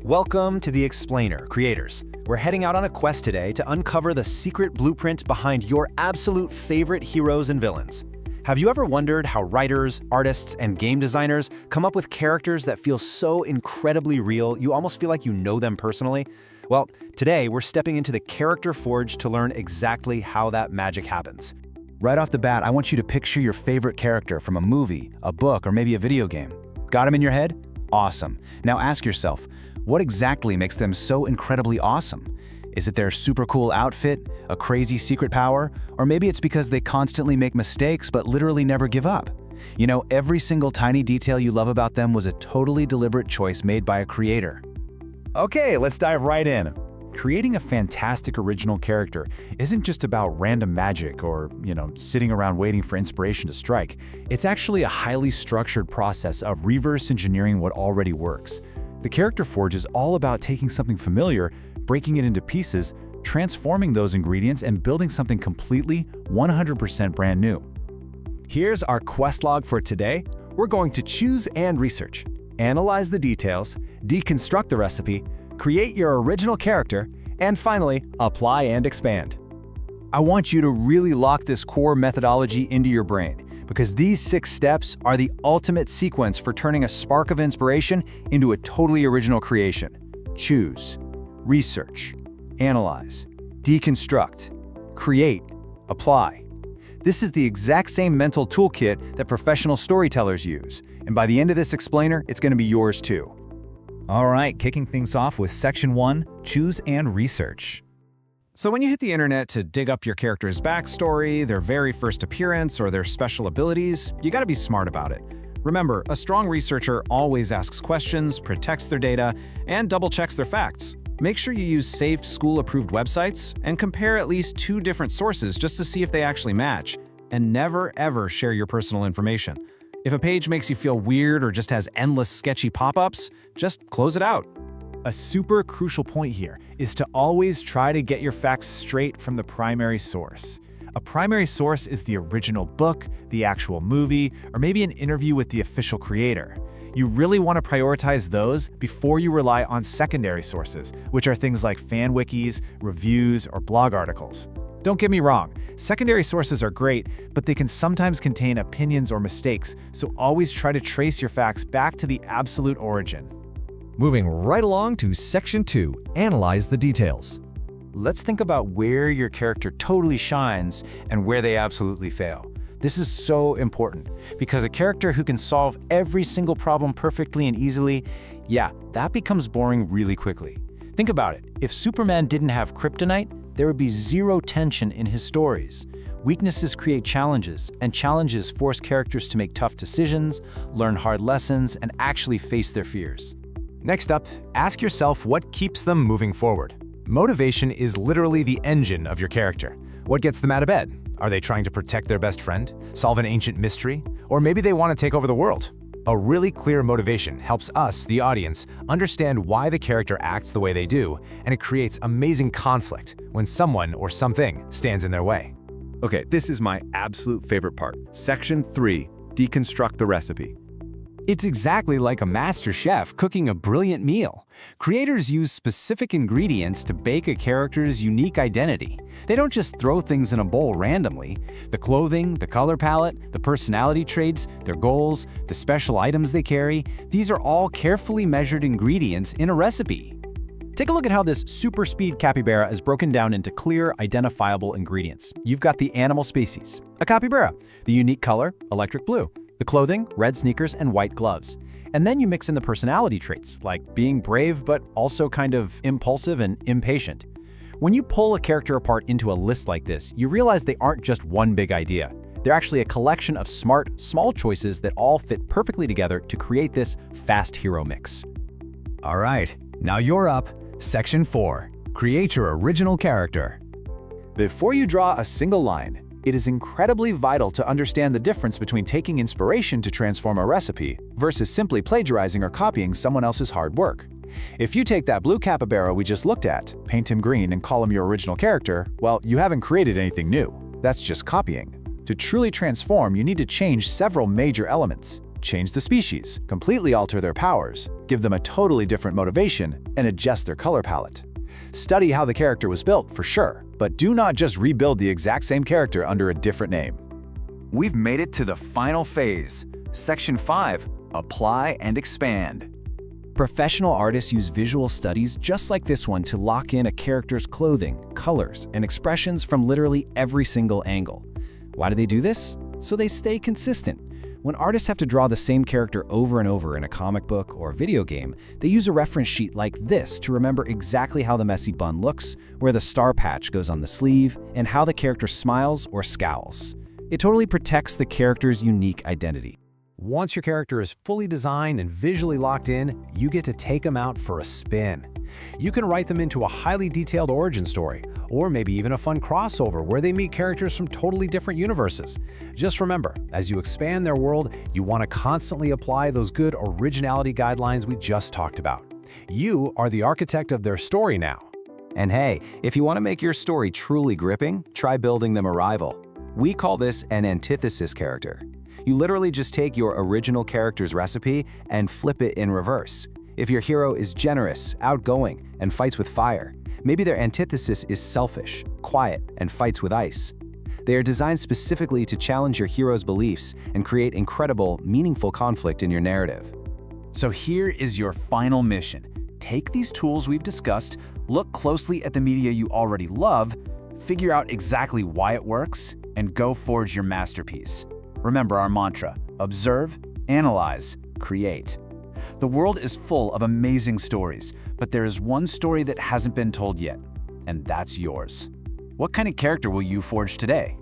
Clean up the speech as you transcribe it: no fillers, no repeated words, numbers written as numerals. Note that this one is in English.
Welcome to The Explainer, creators. We're heading out on a quest today to uncover the secret blueprint behind your absolute favorite heroes and villains. Have you ever wondered how writers, artists, and game designers come up with characters that feel so incredibly real you almost feel like you know them personally? Well, today we're stepping into the Character Forge to learn exactly how that magic happens. Right off the bat, I want you to picture your favorite character from a movie, a book, or maybe a video game. Got him in your head? Awesome. Now ask yourself, what exactly makes them so incredibly awesome? Is it their super cool outfit, a crazy secret power, or maybe it's because they constantly make mistakes but literally never give up? You know, every single tiny detail you love about them was a totally deliberate choice made by a creator. Okay, let's dive right in. Creating a fantastic original character isn't just about random magic or, sitting around waiting for inspiration to strike. It's actually a highly structured process of reverse engineering what already works. The Character Forge is all about taking something familiar, breaking it into pieces, transforming those ingredients, and building something completely 100% brand new. Here's our quest log for today. We're going to choose and research, analyze the details, deconstruct the recipe, create your original character, and finally, apply and expand. I want you to really lock this core methodology into your brain, because these 6 steps are the ultimate sequence for turning a spark of inspiration into a totally original creation. Choose, research, analyze, deconstruct, create, apply. This is the exact same mental toolkit that professional storytellers use, and by the end of this explainer, it's going to be yours too. All right, kicking things off with Section 1, Choose and Research. So when you hit the internet to dig up your character's backstory, their very first appearance, or their special abilities, you gotta be smart about it. Remember, a strong researcher always asks questions, protects their data, and double-checks their facts. Make sure you use safe, school-approved websites, and compare at least 2 different sources just to see if they actually match. And never, ever share your personal information. If a page makes you feel weird or just has endless sketchy pop-ups, just close it out. A super crucial point here is to always try to get your facts straight from the primary source. A primary source is the original book, the actual movie, or maybe an interview with the official creator. You really want to prioritize those before you rely on secondary sources, which are things like fan wikis, reviews, or blog articles. Don't get me wrong, secondary sources are great, but they can sometimes contain opinions or mistakes, so always try to trace your facts back to the absolute origin. Moving right along to Section 2, Analyze the Details. Let's think about where your character totally shines and where they absolutely fail. This is so important, because a character who can solve every single problem perfectly and easily, that becomes boring really quickly. Think about it. If Superman didn't have kryptonite, there would be zero tension in his stories. Weaknesses create challenges, and challenges force characters to make tough decisions, learn hard lessons, and actually face their fears. Next up, ask yourself what keeps them moving forward. Motivation is literally the engine of your character. What gets them out of bed? Are they trying to protect their best friend, solve an ancient mystery, or maybe they want to take over the world? A really clear motivation helps us, the audience, understand why the character acts the way they do, and it creates amazing conflict when someone or something stands in their way. Okay, this is my absolute favorite part. Section 3, Deconstruct the Recipe. It's exactly like a master chef cooking a brilliant meal. Creators use specific ingredients to bake a character's unique identity. They don't just throw things in a bowl randomly. The clothing, the color palette, the personality traits, their goals, the special items they carry, these are all carefully measured ingredients in a recipe. Take a look at how this super speed capybara is broken down into clear, identifiable ingredients. You've got the animal species, a capybara, the unique color, electric blue, the clothing, red sneakers, and white gloves. And then you mix in the personality traits, like being brave but also kind of impulsive and impatient. When you pull a character apart into a list like this, you realize they aren't just one big idea. They're actually a collection of smart, small choices that all fit perfectly together to create this fast hero mix. All right, now you're up. Section 4, Create your original character. Before you draw a single line, it is incredibly vital to understand the difference between taking inspiration to transform a recipe versus simply plagiarizing or copying someone else's hard work. If you take that blue capybara we just looked at, paint him green, and call him your original character, well, you haven't created anything new. That's just copying. To truly transform, you need to change several major elements. change the species, completely alter their powers, give them a totally different motivation, and adjust their color palette. Study how the character was built, for sure, but do not just rebuild the exact same character under a different name. We've made it to the final phase. Section 5. Apply and expand. Professional artists use visual studies just like this one to lock in a character's clothing, colors, and expressions from literally every single angle. Why do they do this? So they stay consistent. When artists have to draw the same character over and over in a comic book or video game, they use a reference sheet like this to remember exactly how the messy bun looks, where the star patch goes on the sleeve, and how the character smiles or scowls. It totally protects the character's unique identity. Once your character is fully designed and visually locked in, you get to take them out for a spin. You can write them into a highly detailed origin story, or maybe even a fun crossover where they meet characters from totally different universes. Just remember, as you expand their world, you want to constantly apply those good originality guidelines we just talked about. You are the architect of their story now. And hey, if you want to make your story truly gripping, try building them a rival. We call this an antithesis character. You literally just take your original character's recipe and flip it in reverse. If your hero is generous, outgoing, and fights with fire, maybe their antithesis is selfish, quiet, and fights with ice. They are designed specifically to challenge your hero's beliefs and create incredible, meaningful conflict in your narrative. So here is your final mission. Take these tools we've discussed, look closely at the media you already love, figure out exactly why it works, and go forge your masterpiece. Remember our mantra: observe, analyze, create. The world is full of amazing stories, but there is one story that hasn't been told yet, and that's yours. What kind of character will you forge today?